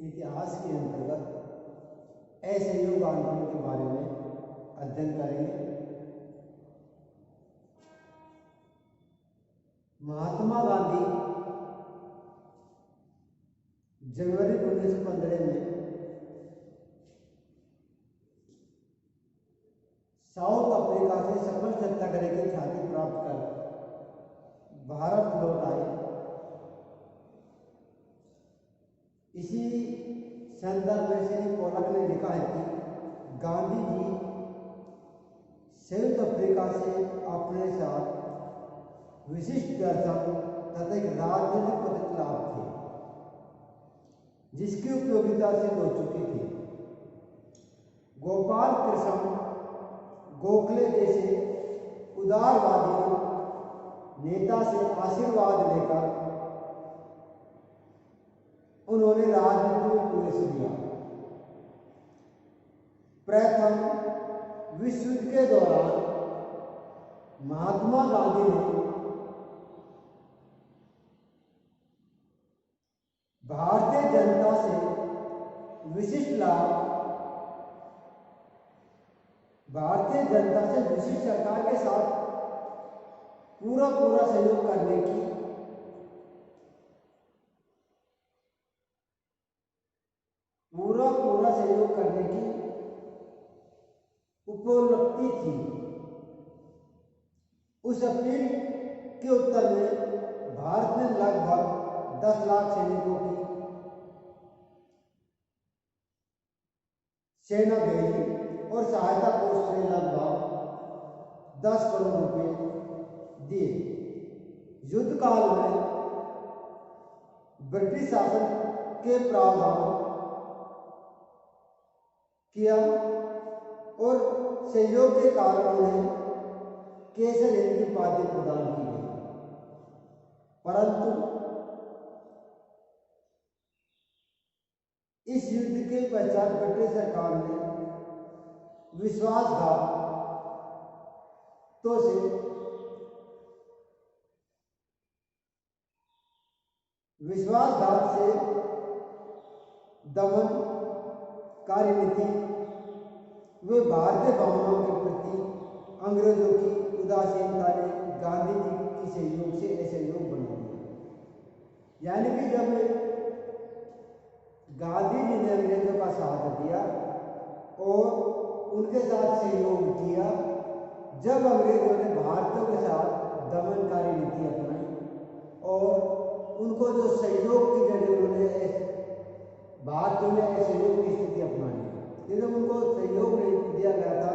इतिहास के अंतर्गत असहयोग आंदोलन के बारे में अध्ययन करेंगे। महात्मा गांधी जनवरी 1915 में साउथ अफ्रीका से सफल सत्याग्रह की ख्याति प्राप्त कर भारत लौट आए। इसी संदर्भ में श्री पोलक ने लिखा है कि गांधी जी संयुक्त अफ्रीका से अपने साथ विशिष्ट दर्शन तथा एक राजनीतिक पद्धति लाभ थे, जिसकी उपयोगिता सिद्ध हो चुकी थी। गोपाल कृष्ण गोखले जैसे उदारवादी नेता से आशीर्वाद लेकर उन्होंने राजनीति में प्रवेश किया। प्रथम विश्व युद्ध के दौरान महात्मा गांधी ने भारतीय जनता से विशिष्ट सरकार के साथ पूरा सहयोग करने की उपलब्धि थी। उस अपील के उत्तर में भारत ने लगभग 10 लाख सैनिकों की सेना भेजी और सहायता कोष से लगभग 10 करोड़ रुपए दिए। युद्ध काल में ब्रिटिश शासन के प्रावधान किया और सहयोग के कारण उन्हें केसर हिंद की उपाधि प्रदान की गई। परंतु इस युद्ध के पश्चात ब्रिटिश सरकार ने विश्वासघात से दमनकारी नीति वे भारतीय भावनाओं के प्रति अंग्रेजों की उदासीनता ने गांधी जी की सहयोग से असहयोग बना दिया। यानी कि जब गांधी जी ने अंग्रेजों का साथ दिया और उनके साथ सहयोग किया, जब अंग्रेजों ने भारतीयों के साथ दमनकारी नीति अपनाई और उनको जो सहयोग की जगह उन्होंने भारतीयों ने असहयोग की स्थिति अपनाई। जब उनको सहयोग नहीं दिया गया था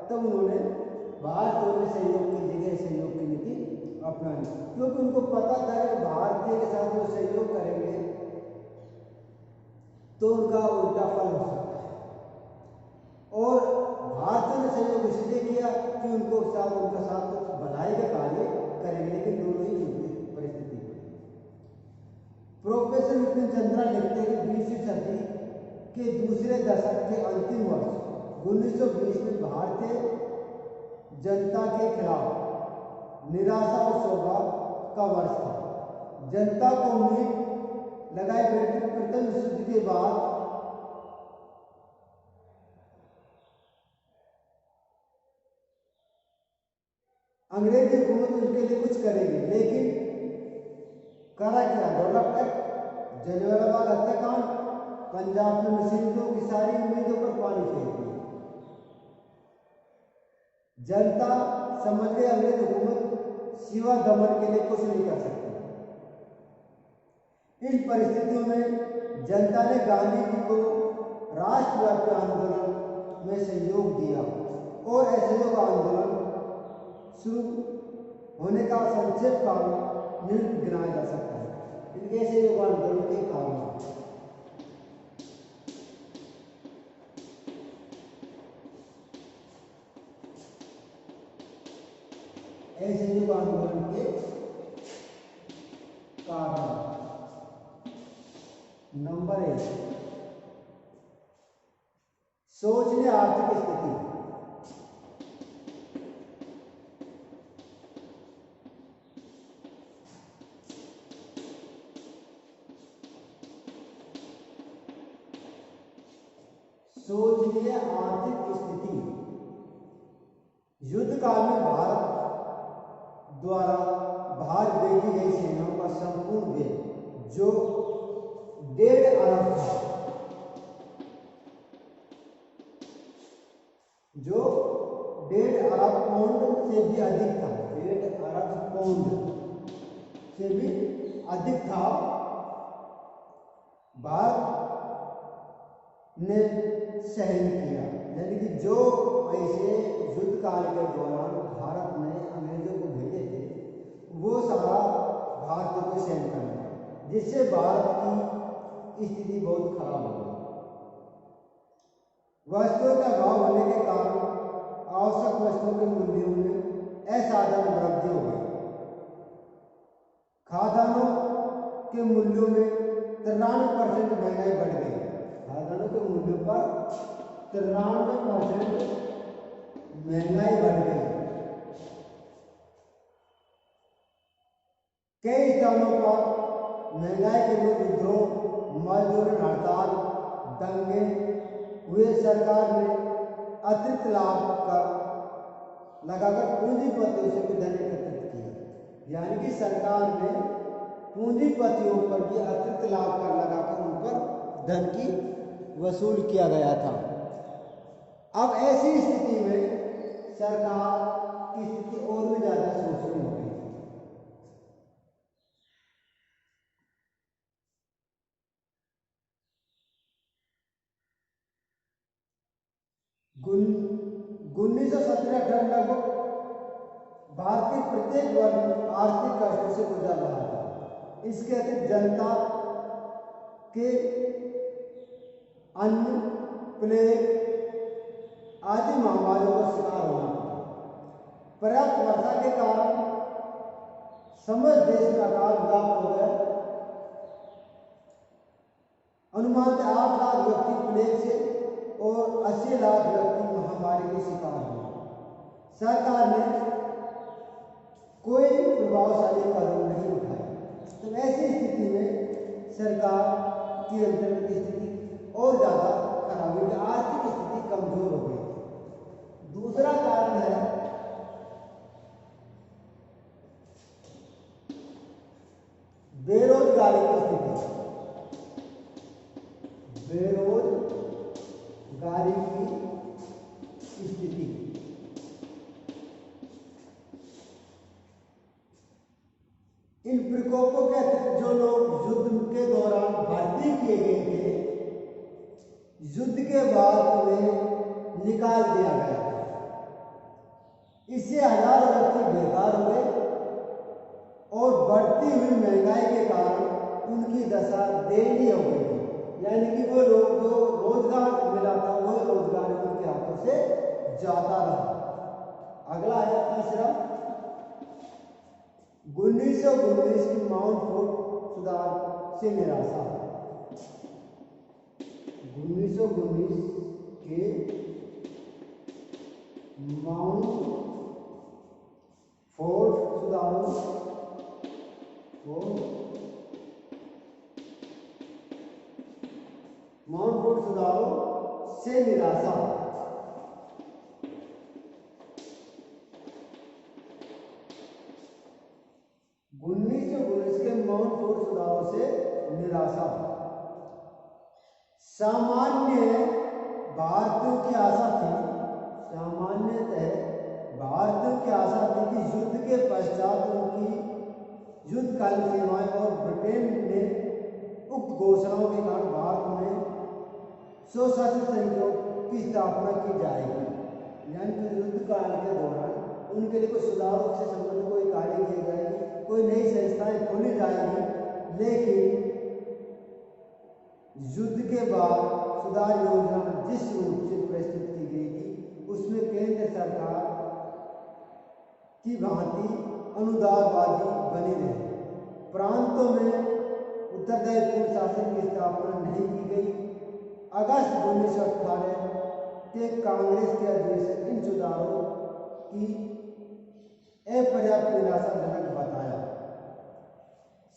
तब उन्होंने भारतीयों ने सहयोग की जगह सहयोग की नीति अपनाई, क्योंकि उनको पता था कि भारतीय के साथ जो सहयोग करेंगे तो उनका उल्टा फल हो सकता है। और भारतीयों ने सहयोग इसलिए किया कि उनका साथ कुछ भलाई के कार्य करेंगे, लेकिन दोनों ही विपरीत परिस्थिति। प्रोफेसर विपिन चंद्रा लिखते हैं कि 20वीं सदी के दूसरे दशक के अंतिम वर्ष 1920 में भारतीय जनता के खिलाफ निराशा और सौभाग्य का वर्ष था। जनता को उम्मीद लगाई प्रथम विश्व युद्ध के बाद अंग्रेजी हुकूमत उनके लिए कुछ करेगी, लेकिन करा क्या? डेवलप एक्ट, जलियांवाला बाग हत्याकांड, पंजाब में मुस्लिमों की सारी उम्मीदों पर पानी फेर दिया। जनता समझ गई अंग्रेज हुकूमत सिवा दमन के लिए कुछ नहीं कर सकती। इन परिस्थितियों में जनता ने गांधी जी को राष्ट्रव्यापी आंदोलन में सहयोग दिया और असहयोग आंदोलन शुरू होने का संक्षेप कारण निम्न गिनाया जा सकता है। इनके असहयोग आंदोलन के कारण असहयोग आंदोलन के कारण नंबर 1, शोचनीय आर्थिक स्थिति। शोचनीय आर्थिक स्थिति। युद्ध काल में भारत द्वारा बाहर भेजी गई सेनाओं का संपूर्ण व्यय जो 1.5 अरब था, जो 1.5 अरब पाउंड से भी अधिक था, 1.5 अरब पाउंड से भी अधिक था, भारत ने सहन किया। यानी कि जो पैसे युद्ध काल के दौरान भारत ने अंग्रेजों को भेजे थे वो सारा भारत को सहन करना, जिससे भारत की स्थिति बहुत खराब हो गई। वस्तुओं का अभाव होने के कारण आवश्यक वस्तुओं के मूल्यों में असाधारण वृद्धि हो गई। खाद्यान्नों के मूल्यों में 93% महंगाई बढ़ गई। खाद्यान्नों के मूल्यों पर 93% महंगाई बढ़ गई। कई स्थानों पर महंगाई के विरुद्ध विद्रोह, मजदूर हड़ताल, दंगे हुए। सरकार ने अतिरिक्त लाभ कर लगाकर पूंजीपतियों से भी धन एकत्रित किया। यानी कि सरकार ने पूंजीपतियों पर भी अतिरिक्त लाभ कर लगाकर उन पर धन की वसूल किया गया था। अब ऐसी स्थिति में सरकार की स्थिति और भी ज्यादा शोचनीय हो गई। उन्नीस सौ 17 लगभग भारत के प्रत्येक वर्ग आर्थिक कष्टों से गुजर रहा था। इसके अतिरिक्त जनता के अन्न, प्लेग आदि महामारियों का शिकार होना पड़ा। पर्याप्त वर्षा के कारण समस्त देश में अकाल व्याप्त हो गया। अनुमान 8 लाख व्यक्ति प्लेग से और 80 लाख व्यक्ति महामारी के शिकार हुए। सरकार ने कोई प्रभावशाली कदम नहीं उठाया। तो ऐसी स्थिति में सरकार की अंतर्गत स्थिति और ज्यादा खराब हुई, आर्थिक स्थिति कमजोर हो गई। दूसरा कारण है बेरोजगारी की स्थिति। बेरोजगारी की स्थिति इन प्रकोपों के अतिरिक्त जो लोग युद्ध के दौरान भर्ती किए गए थे, युद्ध के बाद उन्हें निकाल दिया गया। इससे हजारों व्यक्ति बेकार हुए और बढ़ती हुई महंगाई के कारण उनकी दशा दयनीय हो गई। यानी कि वो लोग जो रोजगार मिला था वो रोजगार उनके हाथों से जाता रहा। अगला है तीसरा, 1919 की माउंट फोर्ट सुधार से निराशा। 1919 के माउंट फोर्ट सुधारों से निराशा। के माउंट फोर्ट सुधारों से निराशा। सामान्य भारतीयों की आशा थी, सामान्यतः भारतीयों की आशा थी कि युद्ध के पश्चात उनकी युद्धकालीन सेवाएं और ब्रिटेन ने उक्त घोषणाओं के कारण भारत में सशस्त्र सैनिकों की स्थापना की जाएगी। यानी कि युद्ध काल के दौरान उनके लिए कोई सुधारों से संबंधित कोई कार्य किए जाएंगे, कोई नई संस्थाएं खोली जाएंगी। लेकिन युद्ध के बाद सुधार योजना जिस रूप से प्रस्तुत की गई थी उसमें केंद्र सरकार की भांति अनुदारवादी बनी रही। प्रांतों में उत्तरदायीपूर्ण शासन की स्थापना नहीं की गई। अगस्त 1918 के कांग्रेस के अधिवेशन इन सुधारों की अपर्याप्त निराशाजनक बताया।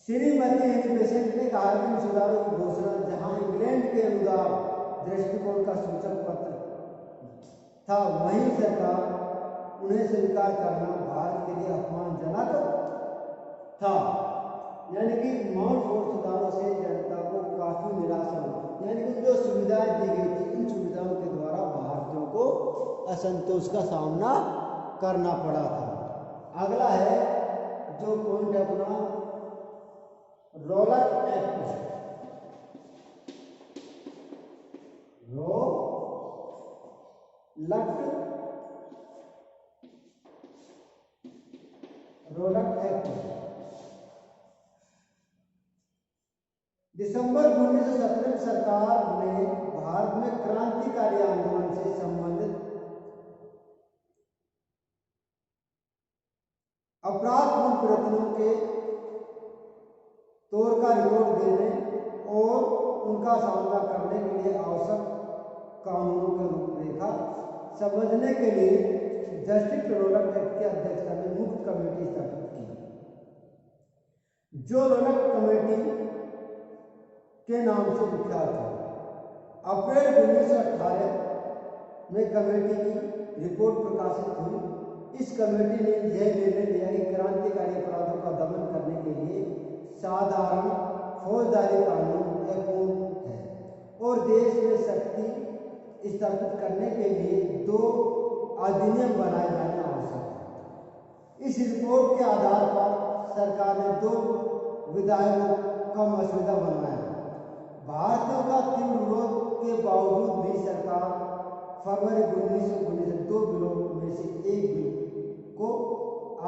श्रीमती एनी बेसेंट ने कहा कि इन सुधारों की घोषणा जहां इंग्लैंड के अनुदार दृष्टिकोण का सूचक पत्र था, वहीं सरकार उन्हें स्वीकार करना भारत के लिए अपमानजनक था। यानी कि माउंटफोर्ट सुधारों से जनता को काफी निराशा हुई, यानी कि जो सुविधाएं दी गई थी उन सुविधाओं के द्वारा भारतीयों को असंतोष का सामना करना पड़ा था। अगला है जो पॉइंट है अपना रॉलट एक्ट। रॉलट एक्ट दिसंबर 1917 सरकार ने भारत में क्रांतिकारी आंदोलन से संबंधित अपराधपूर्ण प्रयत्नों के तौर का रिपोर्ट देने और उनका सामना करने के लिए आवश्यक कानूनों की रूपरेखा समझने के लिए जस्टिस रॉलट एक्ट की अध्यक्षता में मुक्त कमेटी स्थापित की। जो रॉलट कमेटी के नाम से विख्यात है। अप्रैल 1918 में कमेटी की रिपोर्ट प्रकाशित हुई। इस कमेटी ने यह निर्णय लिया कि क्रांतिकारी अपराधों का दमन करने के लिए साधारण फौजदारी कानून अपूर्ण है और देश में शक्ति स्थापित करने के लिए 2 अधिनियम बनाए जाने आवश्यक है। इस रिपोर्ट के आधार पर सरकार ने 2 विधायकों का मसौदा बनाया। भारतीयों का तीव्र विरोध के बावजूद भी सरकार फरवरी 1919 2 बिलों में से एक बिल को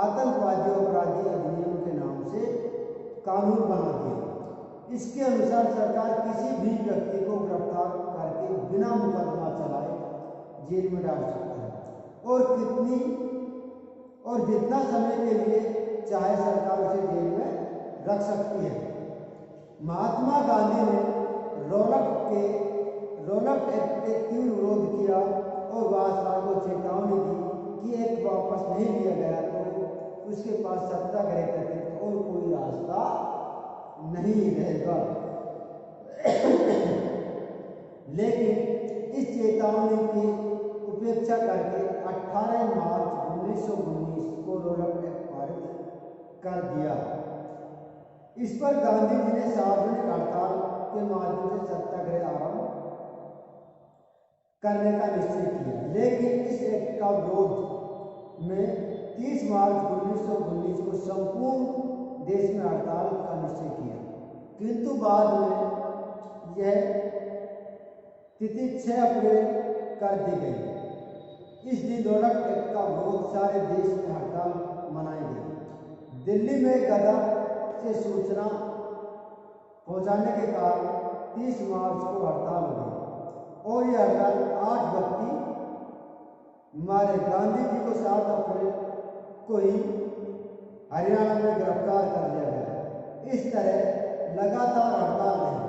आतंकवादी अपराधी अधिनियम के नाम से कानून बना दिया। इसके अनुसार सरकार किसी भी व्यक्ति को गिरफ्तार करके बिना मुकदमा चलाए जेल में डाल सकता है और जितना समय के लिए चाहे सरकार उसे जेल में रख सकती है। महात्मा गांधी ने रॉलट एक्ट के तीव्र विरोध किया और वायसराय को चेतावनी दी कि एक वापस नहीं लिया गया तो उसके पास सत्याग्रह करके और कोई रास्ता नहीं रहेगा। लेकिन इस चेतावनी की उपेक्षा करके 18 मार्च 1919 को रॉलट एक्ट पारित कर दिया। इस पर गांधी जी ने सार्वजनिक हड़ताल के माध्यम से सत्याग्रह आरंभ करने का निश्चय किया, लेकिन इस एक्ट का विरोध में 30 मार्च 1919 को संपूर्ण देश में हड़ताल का निश्चय किया, किंतु बाद में यह तिथि 6 अप्रैल कर दी गई। इस दिन रॉलट एक्ट का विरोध सारे देश में हड़ताल मनाई गई। दिल्ली में गदा से सूचना पहुंचाने के कारण 30 मार्च को हड़ताल हो गई और यह हड़ताल 8 व्यक्ति मारे। गांधी जी को 7 अप्रैल को ही हरियाणा में गिरफ्तार कर लिया गया। इस तरह लगातार हड़ताल रही।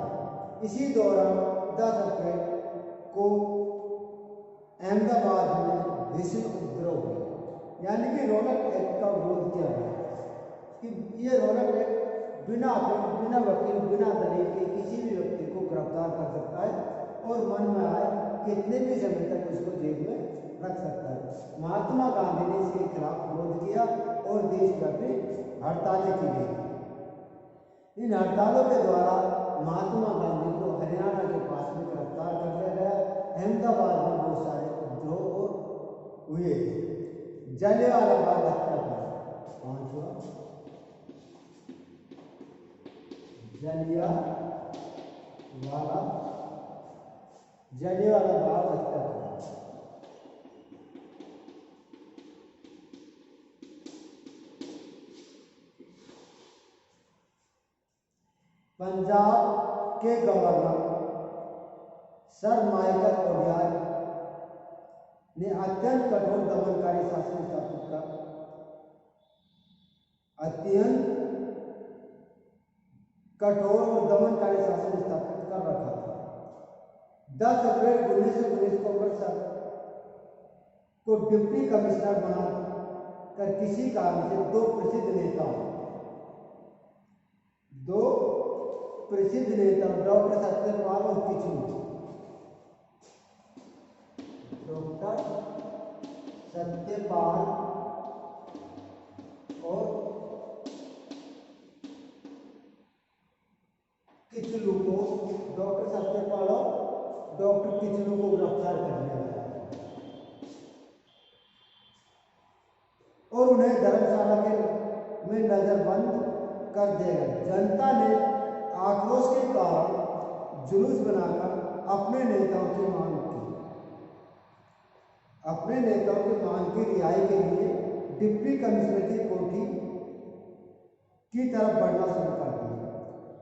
इसी दौरान 10 अप्रैल को अहमदाबाद में भीषण उपद्रव हुआ। यानी कि रॉलट एक्ट का विरोध किया गया कि ये रॉलट एक्ट बिना वकील बिना दलील के किसी भी व्यक्ति को गिरफ्तार कर सकता है और मन में आए कितने भी समय तक उसको जेल में रख सकता है। महात्मा गांधी ने इसके खिलाफ विरोध किया और देशव्यापी हड़तालें की गई। इन हड़तालों के द्वारा महात्मा गांधी को हरियाणा के पास में गिरफ्तार कर लिया गया। अहमदाबाद में बहुत सारे उपद्रव हुए। जलियांवाला बाग हत्याकांड 5वां जलियांवाला बाग हत्याकांड। पंजाब के गवर्नर सर माइकल ओडियार ने अत्यंत कठोर दमनकारी शासन स्थापित कर रखा था। 10 अप्रैल 1919 को अमृतसर को डिप्टी कमिश्नर बनाकर किसी कारण से दो प्रसिद्ध नेता डॉक्टर सत्यपाल और किशोर डॉक्टर सत्यपाल और किचलू को डॉक्टर सत्यपाल और डॉक्टर किचलू को गिरफ्तार कर लिया गया और उन्हें धर्मशाला के में नजरबंद कर दिया गया। जनता ने आक्रोश के कारण जुलूस बनाकर अपने नेताओं की मांग की रिहाई के लिए डिप्टी कमिश्नर की कोठी की तरफ बढ़ना शुरू कर दिया।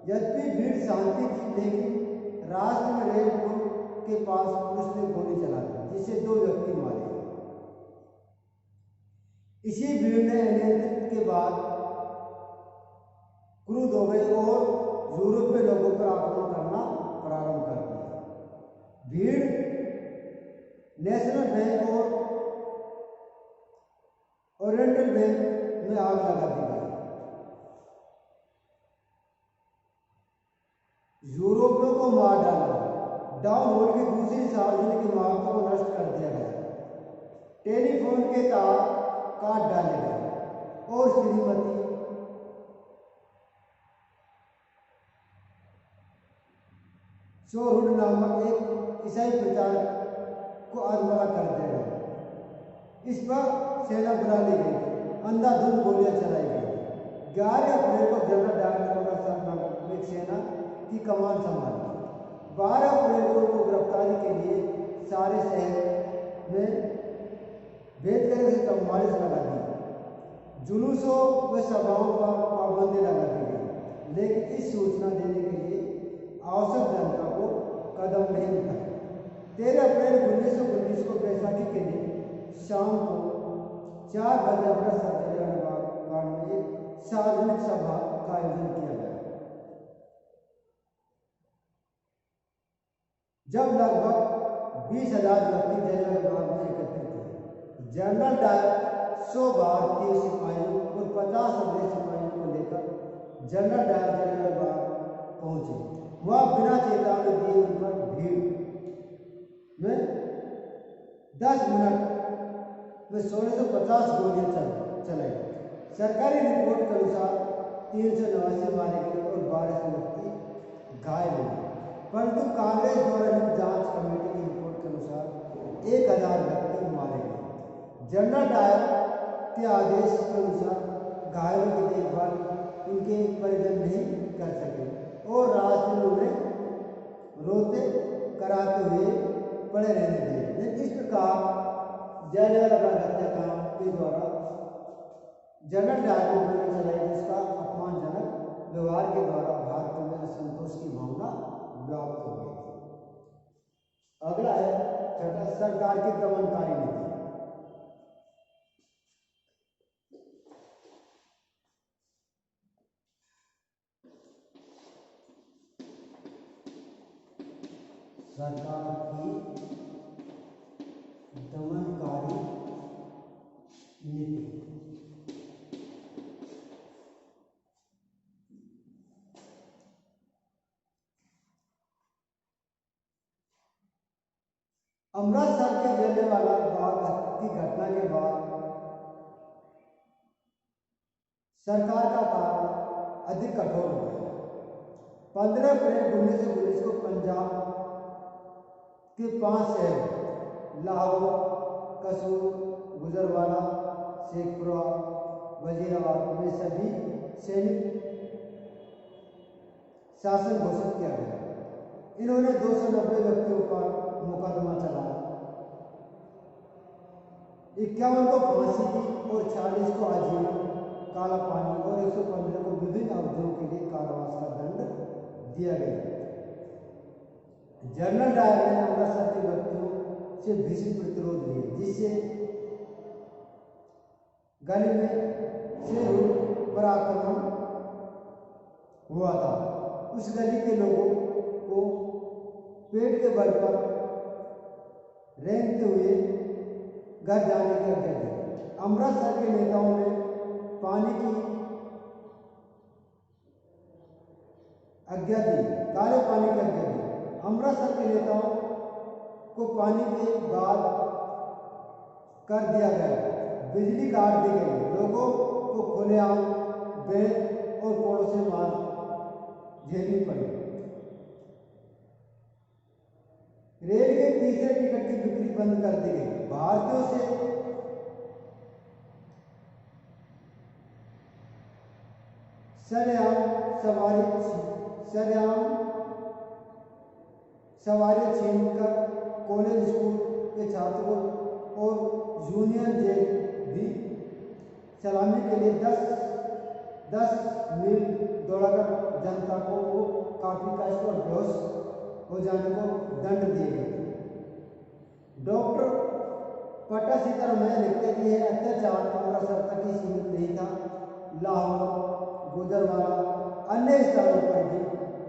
यद्यपि भीड़ शांति थी, लेकिन रास्ते में रेल पुल के पास पुलिस ने गोली चला दी, जिससे 2 व्यक्ति मारे गए। इसी भीड़ ने अनियंत्रित के बाद क्रुद्ध हो गई और यूरोपीय लोगों पर आक्रमण करना प्रारंभ कर दिया। भीड़ नेशनल बैंक और ओरिएंटल बैंक में आग लगा दी गई। यूरोपियों को मार डाला। डाउन रोड की दूसरी सार्वजनिक इमारतों को नष्ट कर दिया गया। टेलीफोन के तार काट डाले गए और श्रीमती शोहुड नामक एक ईसाई प्रचारक को आत्महत्या कर दिया गया। इस पर सेना बुला ली गई। अंधाधुंध गोलियां चलाई गई। 11 अप्रैल को जनरल डायर ने सेना की कमान संभाली। 12 अप्रैल को उनको गिरफ्तारी के लिए सारे शहर में भेद करके 44 लगा दी। जुलूसों व सभाओं पर पाबंदी लगा दी गई, लेकिन इस सूचना देने के लिए आवश्यक जनता को कदम नहीं उठाए। 13 अप्रैल 1919 को बैसाखी के दिन शाम को 4 बजे अमृतसर जलियांवाला बाग में एक सार्वजनिक सभा का आयोजन किया गया। जब लगभग 20,000 व्यक्ति जलियांवाला बाग में एकत्रित हुए। जनरल डायर 100 भारतीय सिपाहियों और 50 अंग्रेज सिपाहियों को लेकर जनरल डायर जलियांवाला बाग पहुंचे। वह बिना चेतावनी दिए उन पर भीड़ में 10 मिनट में 1650 गोलियां चलाई। सरकारी रिपोर्ट के अनुसार 389 मारे गए और 12 व्यक्ति घायल हुए, परंतु कांग्रेस द्वारा जांच कमेटी की रिपोर्ट के अनुसार 1000 व्यक्ति मारे गए। जनरल डायर के आदेश के अनुसार घायलों की देखभाल उनके परिजन नहीं कर सके और रास्ते में उन्हें रोते कराते हुए पड़े रहने दिए। लेकिन इस प्रकार जलियांवाला बाग हत्याकांड के द्वारा जनरल डायर को गोली चलाई, जिसका अपमानजनक व्यवहार के द्वारा भारत में असंतोष की भावना व्याप्त हो गई थी। अगला है छठा, सरकार की दमनकारी नीति। सरकार की दमनकारी नीति। अमृतसर के जलियांवाला बाग की घटना के बाद सरकार का कार्य अधिक कठोर हो गया। 15 अप्रैल 1919 को पंजाब के 5 शहर लाहौर, कसूर, गुजरवाला, शेखपुरा, वजीराबाद में सभी सैनिक शासन घोषित किया गया। इन्होंने 290 व्यक्तियों पर मुकदमा चलाया, 51 को फांसी दी और 40 को आजीवन काला पानी और 115 को विभिन्न अवधियों के लिए कारावास का दंड दिया गया। जनरल डायर ने अमृतसर के व्यक्तियों से भीषण प्रतिरोध लिया, जिससे गली में से पर आक्रमण हुआ था। उस गली के लोगों को पेट के बल पर रेंगते हुए घर जाने की आज्ञा दी। अमृतसर के नेताओं ने पानी की आज्ञा दी, काले पानी की आज्ञा दी। अमृतसर के नेताओं को पानी के बाद कर दिया गया, बिजली काट दी गई, लोगों को खुलेआम बेल और कोड़ों से मार झेलनी पड़ी। रेल के तीसरे टिकट की बिक्री बंद कर दी गई। भारतीयों से सरेआम सवारी छीनकर कॉलेज स्कूल के छात्रों और यूनियन जेल भी सलामी के लिए 10 मील दौड़ाकर जनता को वो काफी कष्ट और बेहोश हो जाने को दंड दिए गए। डॉक्टर पट्टा सीतारामैया लिखते कि यह अत्याचार अमृतसर तक ही सीमित नहीं था, लाहौर, गुजरवाला, अन्य स्थानों पर भी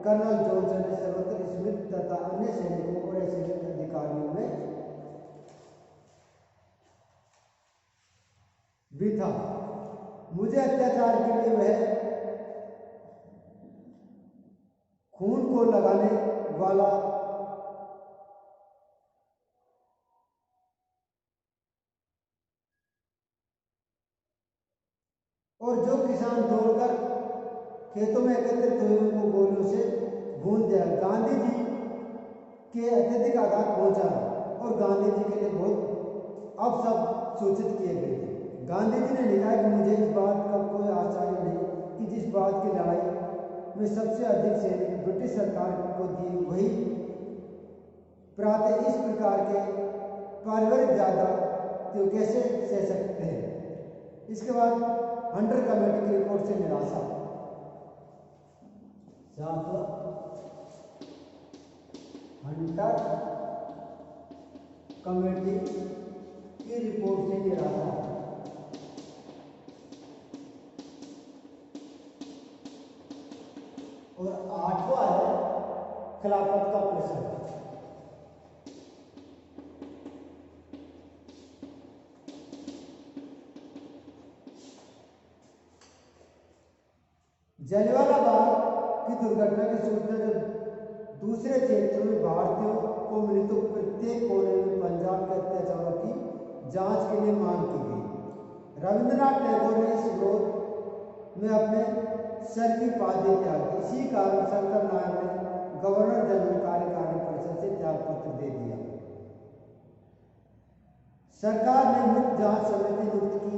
कर्नल जॉनसन ने सर्वत्र स्मिथ तथा अन्य सैनिकों और ऐसे अधिकारियों में भी था। मुझे अत्याचार के लिए वह खून को लगाने वाला और जो किसान दौड़कर खेतों में एकत्रित हुए उनको गोलियों से भून दिया। गांधी जी के अत्यधिक आघात पहुंचा और गांधी जी के लिए बहुत अब सब सूचित किए गए थे। गांधी जी ने लिखा कि मुझे इस बात का कोई आश्चर्य नहीं कि जिस बात की लड़ाई में सबसे अधिक सैनिक ब्रिटिश सरकार को दिए वही प्रातः इस प्रकार के पारिवारिक ज्यादा तो कैसे सह सकते हैं। इसके बाद हंटर कमेटी की रिपोर्ट से निराशा। हंटर कमेटी की रिपोर्ट से निराशा। और 8वां है खिलाफत का प्रश्न। जलियांवाला बाग की दुर्घटना की सूचना जब दूसरे क्षेत्रों में भारतीयों को मिली तो प्रत्येक कोने में पंजाब के अत्याचारों की जांच के लिए मांग की गई। रविंद्रनाथ टैगोर ने इस विरोध में अपने सर की उपाधि त्याग दी। इसी कारण शंकर नारायण ने गवर्नर जनरल कार्यकारी परिषद से त्याग पत्र दे दिया। सरकार ने मुक्त जांच समिति नियुक्त की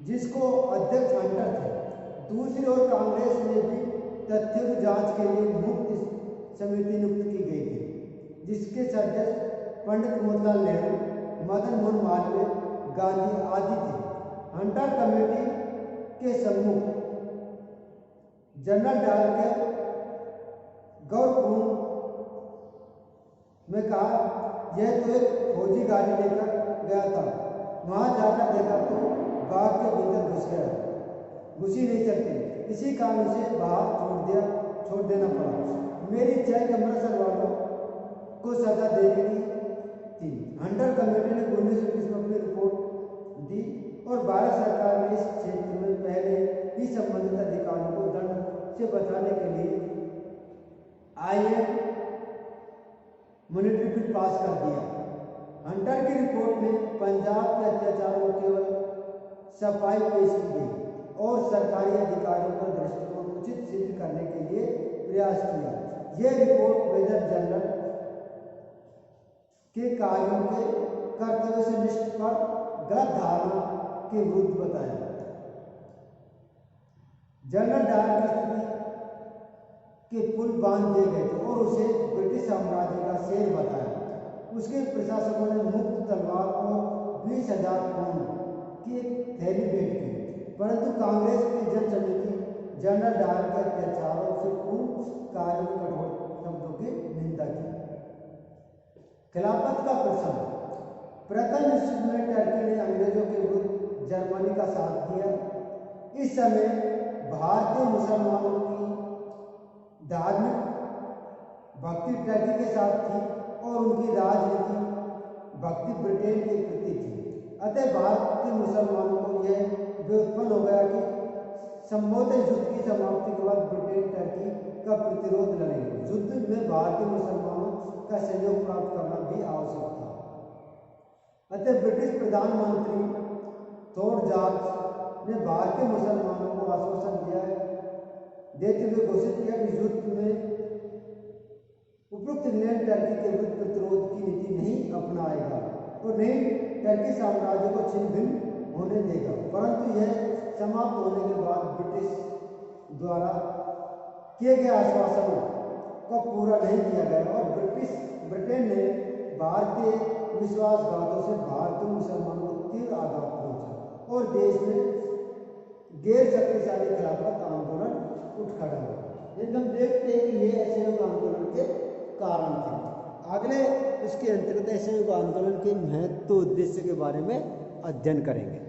जिसको अध्यक्ष हंटर थे। दूसरी ओर कांग्रेस में भी तथ्यों की जांच के लिए मुक्त समिति नियुक्त की गई थी जिसके सदस्य पंडित मोतीलाल नेहरू, मदन मोहन मालवीय, गांधी आदि थे। हंटर कमेटी के सम्मुख जनरल डायर के गौरपूर्ण में कहा यह तो एक फौजी गाड़ी लेकर गया था, वहां जाकर देखा तो बाग के भीतर घुस ही नहीं सकती, इसी कारण से बाहर छोड़ देना पड़ा। मेरी इच्छा है कि अमृतसर वालों को सजा देने की थी। हंटर कमेटी ने 1921 में अपनी रिपोर्ट दी और भारत सरकार ने इस क्षेत्र में पहले ही संबंधित अधिकारियों को दंड से बचाने के लिए मॉनिटरी बिल पास कर दिया। हंटर की रिपोर्ट में पंजाब के अत्याचारों को केवल सफाई पेश की गई और सरकारी अधिकारियों का दृष्टिकोण उचित सिद्ध करने के लिए प्रयास किया। यह रिपोर्ट मेजर जनरल के कार्यों के कर्तव्य से निष्ठ पर गलत धारणा के विरुद्ध बताया। जनरल डायर की स्थिति के पुल बांध दिए गए थे और उसे ब्रिटिश साम्राज्य का शेर बताया। उसके प्रशासकों ने मुक्त तलवार और 20,000 पाउंड की एक थैली भेंट की, परंतु कांग्रेस की जन समिति जनरल डायर के अत्याचारों से पूर्ण कार्य में कठोर शब्दों की निंदा की। खिलाफत का प्रश्न। प्रथम विश्व में टर्की ने अंग्रेजों के विरुद्ध जर्मनी का साथ दिया। इस समय भारतीय मुसलमानों की धार्मिक भक्ति टर्की के साथ थी और उनकी राजनीति भक्ति ब्रिटेन के प्रति थी। अतः भारतीय मुसलमानों को यह व्युत्पन्न हो गया कि संभवतः युद्ध की समाप्ति के बाद ब्रिटेन टर्की का प्रतिरोध लड़ेगा। युद्ध में भारतीय मुसलमानों का सहयोग प्राप्त करना भी आवश्यक था। अतः ब्रिटिश प्रधानमंत्री थॉमस जॉर्ज ने भारतीय मुसलमानों को आश्वासन देते हुए घोषित किया कि युद्ध में उपयुक्त इंग्लैंड टर्की के विरुद्ध प्रतिरोध की नीति नहीं अपनाएगा और नहीं टर्की साम्राज्य को छिन्न भिन्न होने देगा। परंतु यह समाप्त होने के बाद ब्रिटिश द्वारा किए गए आश्वासनों को पूरा नहीं किया गया और ब्रिटेन ने भारतीय विश्वासघातों से भारतीय मुसलमानों को तीव्र आघात पहुंचा और देश में गैर शक्तिशाली खिलाफत आंदोलन उठ खड़ा हुआ। लेकिन हम देखते हैं कि ये असहयोग आंदोलन के कारण थे। अगले इसके अंतर्गत असहयोग आंदोलन के महत्व उद्देश्य के बारे में अध्ययन करेंगे।